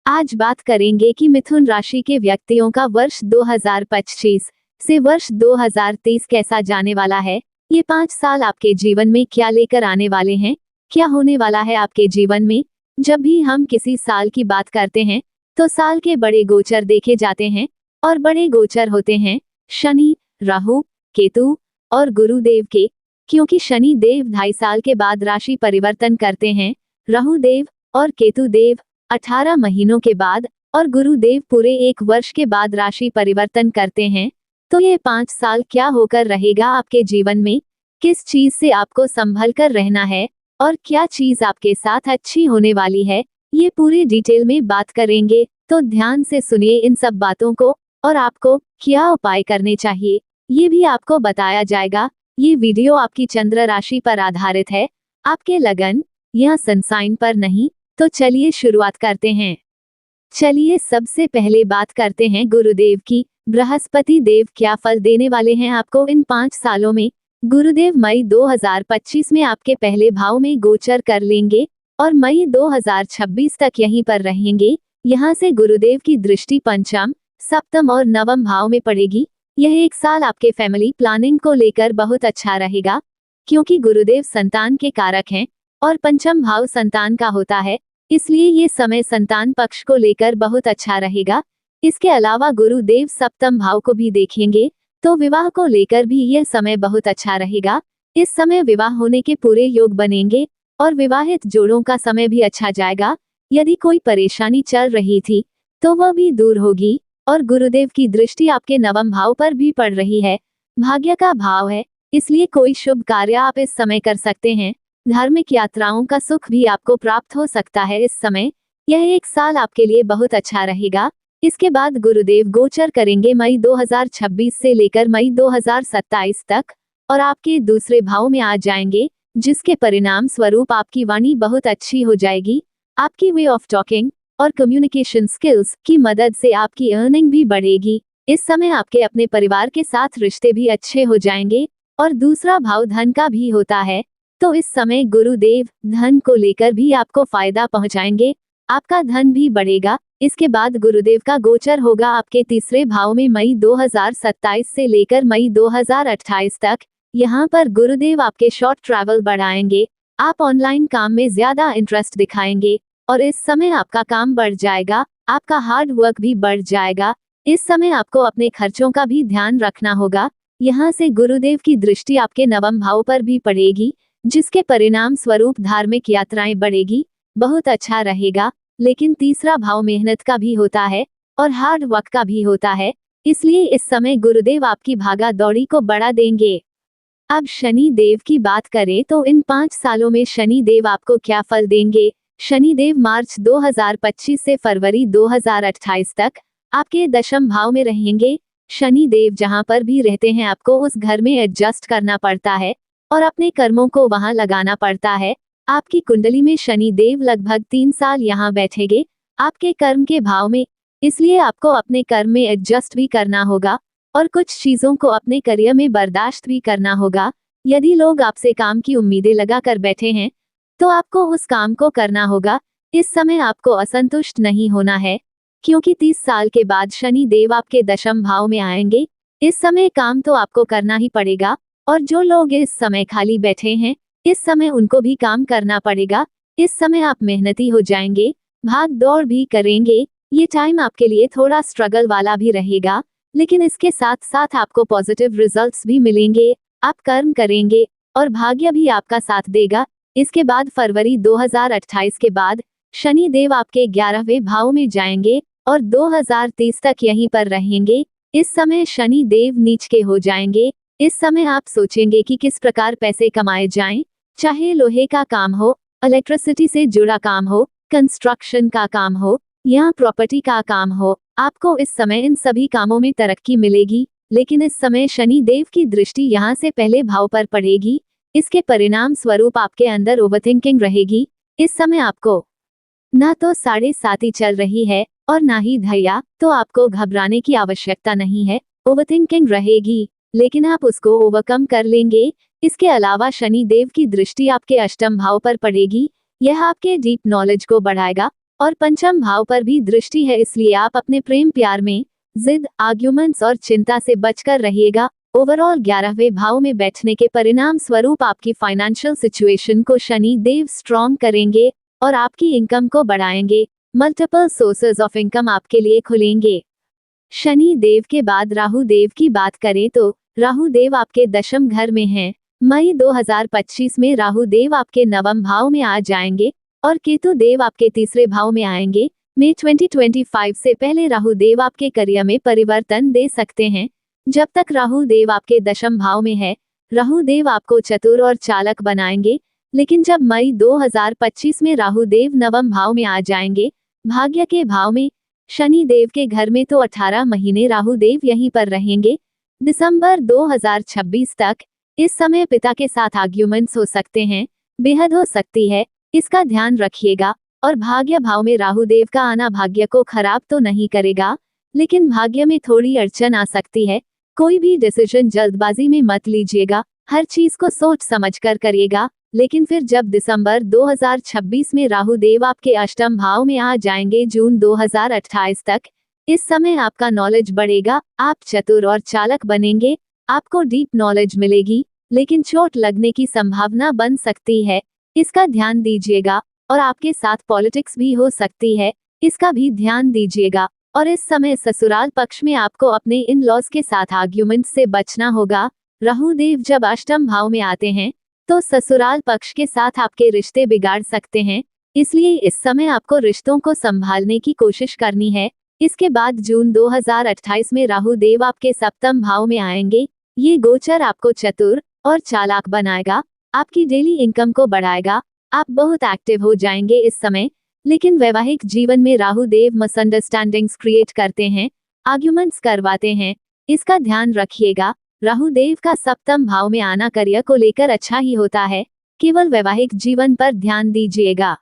आज बात करेंगे कि मिथुन राशि के व्यक्तियों का वर्ष 2025 से वर्ष 2023 कैसा जाने वाला है। ये 5 साल आपके जीवन में क्या लेकर आने वाले हैं, क्या होने वाला है आपके जीवन में। जब भी हम किसी साल की बात करते हैं तो साल के बड़े गोचर देखे जाते हैं और बड़े गोचर होते हैं शनि, राहु, केतु और गुरुदेव के। क्योंकि शनि देव 2.5 साल के बाद राशि परिवर्तन करते हैं, राहु देव और केतु देव 18 महीनों के बाद और गुरुदेव पूरे 1 वर्ष के बाद राशि परिवर्तन करते हैं। तो ये 5 साल क्या होकर रहेगा आपके जीवन में, किस चीज से आपको संभल कर रहना है और क्या चीज आपके साथ अच्छी होने वाली है, ये पूरी डिटेल में बात करेंगे। तो ध्यान से सुनिए इन सब बातों को और आपको क्या उपाय करने चाहिए ये भी आपको बताया जाएगा। ये वीडियो आपकी चंद्र राशि पर आधारित है, आपके लगन या सन साइन पर नहीं। तो चलिए शुरुआत करते हैं। चलिए सबसे पहले बात करते हैं गुरुदेव की। बृहस्पति देव क्या फल देने वाले हैं आपको इन 5 सालों में। गुरुदेव मई 2025 में आपके पहले भाव में गोचर कर लेंगे और मई 2026 तक यहीं पर रहेंगे। यहाँ से गुरुदेव की दृष्टि पंचम, सप्तम और नवम भाव में पड़ेगी। यह 1 साल आपके फैमिली प्लानिंग को लेकर बहुत अच्छा रहेगा, क्योंकि गुरुदेव संतान के कारक हैं और पंचम भाव संतान का होता है, इसलिए ये समय संतान पक्ष को लेकर बहुत अच्छा रहेगा। इसके अलावा गुरुदेव सप्तम भाव को भी देखेंगे, तो विवाह को लेकर भी यह समय बहुत अच्छा रहेगा। इस समय विवाह होने के पूरे योग बनेंगे और विवाहित जोड़ों का समय भी अच्छा जाएगा। यदि कोई परेशानी चल रही थी तो वह भी दूर होगी और गुरुदेव की दृष्टि आपके नवम भाव पर भी पड़ रही है, भाग्य का भाव है, इसलिए कोई शुभ कार्य आप इस समय कर सकते हैं। धार्मिक यात्राओं का सुख भी आपको प्राप्त हो सकता है इस समय। यह 1 साल आपके लिए बहुत अच्छा रहेगा। इसके बाद गुरुदेव गोचर करेंगे मई 2026 से लेकर मई 2027 तक और आपके दूसरे भाव में आ जाएंगे, जिसके परिणाम स्वरूप आपकी वाणी बहुत अच्छी हो जाएगी। आपकी वे ऑफ टॉकिंग और कम्युनिकेशन स्किल्स की मदद से आपकी अर्निंग भी बढ़ेगी। इस समय आपके अपने परिवार के साथ रिश्ते भी अच्छे हो जाएंगे और दूसरा भाव धन का भी होता है, तो इस समय गुरुदेव धन को लेकर भी आपको फायदा पहुंचाएंगे, आपका धन भी बढ़ेगा। इसके बाद गुरुदेव का गोचर होगा आपके तीसरे भाव में मई 2027 से लेकर मई 2028 तक। यहाँ पर गुरुदेव आपके शॉर्ट ट्रैवल बढ़ाएंगे, आप ऑनलाइन काम में ज्यादा इंटरेस्ट दिखाएंगे और इस समय आपका काम बढ़ जाएगा, आपका हार्ड वर्क भी बढ़ जाएगा। इस समय आपको अपने खर्चों का भी ध्यान रखना होगा। यहाँ से गुरुदेव की दृष्टि आपके नवम भाव पर भी पड़ेगी, जिसके परिणाम स्वरूप धार्मिक यात्राएं बढ़ेगी, बहुत अच्छा रहेगा। लेकिन तीसरा भाव मेहनत का भी होता है और हार्ड वर्क का भी होता है, इसलिए इस समय गुरुदेव आपकी भागा दौड़ी को बढ़ा देंगे। अब शनि देव की बात करें तो इन 5 सालों में शनि देव आपको क्या फल देंगे। शनि देव मार्च 2025 से फरवरी 2028 तक आपके दशम भाव में रहेंगे। शनि देव जहां पर भी रहते हैं आपको उस घर में एडजस्ट करना पड़ता है और अपने कर्मों को वहां लगाना पड़ता है। आपकी कुंडली में शनि देव लगभग 3 साल यहाँ बैठेंगे आपके कर्म के भाव में, इसलिए आपको अपने कर्म में एडजस्ट भी करना होगा और कुछ चीजों को अपने करियर में बर्दाश्त भी करना होगा। यदि लोग आपसे काम की उम्मीदें लगाकर बैठे हैं तो आपको उस काम को करना होगा। इस समय आपको असंतुष्ट नहीं होना है, क्योंकि 30 साल के बाद शनि देव आपके दशम भाव में आएंगे। इस समय काम तो आपको करना ही पड़ेगा और जो लोग इस समय खाली बैठे हैं इस समय उनको भी काम करना पड़ेगा। इस समय आप मेहनती हो जाएंगे, भाग दौड़ भी करेंगे। ये टाइम आपके लिए थोड़ा स्ट्रगल वाला भी रहेगा, लेकिन इसके साथ साथ आपको पॉजिटिव रिजल्ट्स भी मिलेंगे। आप कर्म करेंगे और भाग्य भी आपका साथ देगा। इसके बाद फरवरी 2028 के बाद शनि देव आपके 11वें भाव में जाएंगे और 2030 तक यहीं पर रहेंगे। इस समय शनि देव नीच के हो जाएंगे। इस समय आप सोचेंगे कि किस प्रकार पैसे कमाए जाएं, चाहे लोहे का काम हो, इलेक्ट्रिसिटी से जुड़ा काम हो, कंस्ट्रक्शन का काम हो या प्रॉपर्टी का काम हो, आपको इस समय इन सभी कामों में तरक्की मिलेगी। लेकिन इस समय शनि देव की दृष्टि यहाँ से पहले भाव पर पड़ेगी, इसके परिणाम स्वरूप आपके अंदर ओवरथिंकिंग रहेगी। इस समय आपको ना तो 7.5 चल रही है और ना ही धैर्य, तो आपको घबराने की आवश्यकता नहीं है। ओवरथिंकिंग रहेगी लेकिन आप उसको ओवरकम कर लेंगे। इसके अलावा शनि देव की दृष्टि आपके अष्टम भाव पर पड़ेगी, यह आपके डीप नॉलेज को बढ़ाएगा और पंचम भाव पर भी दृष्टि है, इसलिए आप अपने प्रेम प्यार में जिद, आर्ग्यूमेंट्स और चिंता से बचकर रहिएगा। ओवरऑल 11वें भाव में बैठने के परिणाम स्वरूप आपकी फाइनेंशियल सिचुएशन को शनि देव स्ट्रॉन्ग करेंगे और आपकी इनकम को बढ़ाएंगे। मल्टीपल सोर्सेज ऑफ इनकम आपके लिए खुलेंगे। शनि देव के बाद राहु देव की बात करें तो राहु देव आपके दशम घर में हैं। मई 2025 में राहु देव आपके नवम भाव में आ जाएंगे और केतु देव आपके तीसरे भाव में आएंगे। मई 2025 से पहले राहु देव आपके करियर में परिवर्तन दे सकते हैं। जब तक राहु देव आपके दशम भाव में है, राहु देव आपको चतुर और चालक बनाएंगे, लेकिन जब मई 2025 में राहु देव नवम भाव में आ जाएंगे, भाग्य के भाव में, शनि देव के घर में, तो 18 महीने राहु देव यहीं पर रहेंगे। दिसंबर 2026 तक इस समय पिता के साथ आर्ग्यूमेंट्स हो सकते हैं, बेहद हो सकती है, इसका ध्यान रखिएगा। और भाग्य भाव में राहु देव का आना भाग्य को खराब तो नहीं करेगा, लेकिन भाग्य में थोड़ी अड़चन आ सकती है। कोई भी डिसीजन जल्दबाजी में मत लीजिएगा, हर चीज को सोच समझकर करिएगा। लेकिन फिर जब दिसंबर 2026 में राहु देव आपके अष्टम भाव में आ जाएंगे जून 2028 तक, इस समय आपका नॉलेज बढ़ेगा, आप चतुर और चालक बनेंगे, आपको डीप नॉलेज मिलेगी, लेकिन चोट लगने की संभावना बन सकती है, इसका ध्यान दीजिएगा। और आपके साथ पॉलिटिक्स भी हो सकती है, इसका भी ध्यान दीजिएगा। और इस समय ससुराल पक्ष में आपको अपने इन लॉज के साथ आर्ग्यूमेंट से बचना होगा। राहु देव जब अष्टम भाव में आते हैं तो ससुराल पक्ष के साथ आपके रिश्ते बिगाड़ सकते हैं, इसलिए इस समय आपको रिश्तों को संभालने की कोशिश करनी है। इसके बाद जून 2028 में राहु देव आपके सप्तम भाव में आएंगे। ये गोचर आपको चतुर और चालाक बनाएगा, आपकी डेली इनकम को बढ़ाएगा, आप बहुत एक्टिव हो जाएंगे इस समय। लेकिन वैवाहिक जीवन में राहु देव मिसअंडरस्टैंडिंग्स क्रिएट करते हैं, आर्ग्यूमेंट्स करवाते हैं, इसका ध्यान रखिएगा। राहु देव का सप्तम भाव में आना करियर को लेकर अच्छा ही होता है, केवल वैवाहिक जीवन पर ध्यान दीजिएगा।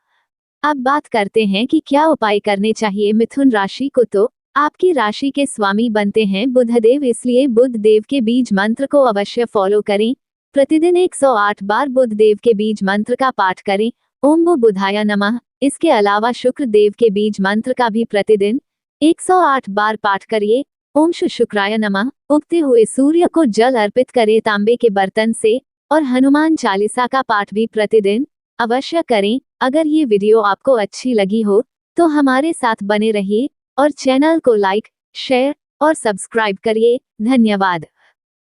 अब बात करते हैं कि क्या उपाय करने चाहिए मिथुन राशि को। तो आपकी राशि के स्वामी बनते हैं बुध देव, इसलिए बुध देव के बीज मंत्र को अवश्य फॉलो करें। प्रतिदिन 108 बार बुध देव के बीज मंत्र का पाठ करें, ओम भू बुधाय नमः। इसके अलावा शुक्र देव के बीज मंत्र का भी प्रतिदिन 108 बार पाठ करिए, ओम शुक्राय नमः। उगते हुए सूर्य को जल अर्पित करें तांबे के बर्तन से, और हनुमान चालीसा का पाठ भी प्रतिदिन अवश्य करें। अगर ये वीडियो आपको अच्छी लगी हो तो हमारे साथ बने रहिए और चैनल को लाइक, शेयर और सब्सक्राइब करिए। धन्यवाद।